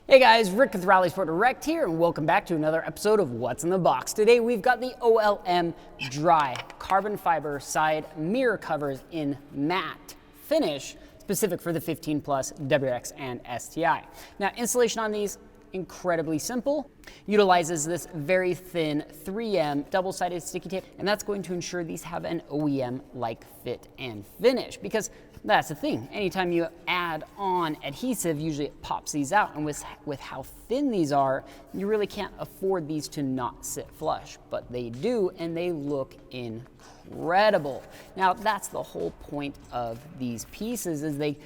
Hey guys, Rick with RallySport Direct here, and welcome back to another episode of What's in the Box. Today we've got the OLM dry carbon fiber side mirror covers in matte finish, specific for the 15 Plus, WRX, and STI. Now, installation on these, incredibly simple. Utilizes this very thin 3M double-sided sticky tape, and that's going to ensure these have an OEM-like fit and finish, because that's the thing. Anytime you add on adhesive, usually it pops these out, and with how thin these are, you really can't afford these to not sit flush, but they do, and they look incredible. Now, that's the whole point of these pieces, is they,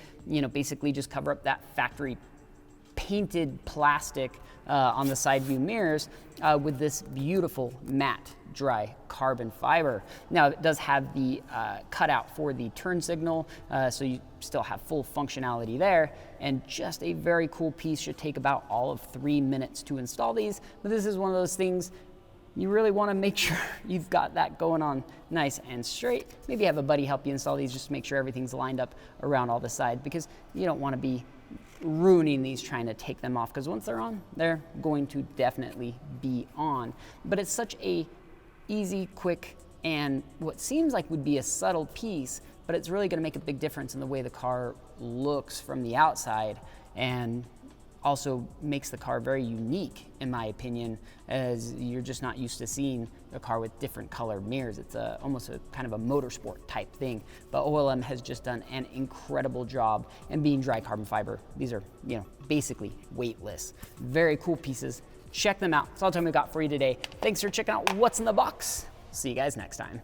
basically just cover up that factory painted plastic on the side view mirrors with this beautiful matte dry carbon fiber. Now, it does have the cutout for the turn signal, so you still have full functionality there, and just a very cool piece. Should take about all of 3 minutes to install these, but this is one of those things you really want to make sure you've got that going on nice and straight. Maybe have a buddy help you install these just to make sure everything's lined up around all the sides, because you don't want to be ruining these trying to take them off, because once they're on, they're going to definitely be on. But it's such a easy, quick, and what seems like would be a subtle piece, but it's really going to make a big difference in the way the car looks from the outside, and also makes the car very unique, in my opinion, as you're just not used to seeing a car with different colored mirrors. It's almost a kind of a motorsport type thing, but OLM has just done an incredible job. And being dry carbon fiber, these are basically weightless. Very cool pieces. Check them out. That's all the time we got for you today. Thanks for checking out What's in the Box. See you guys next time.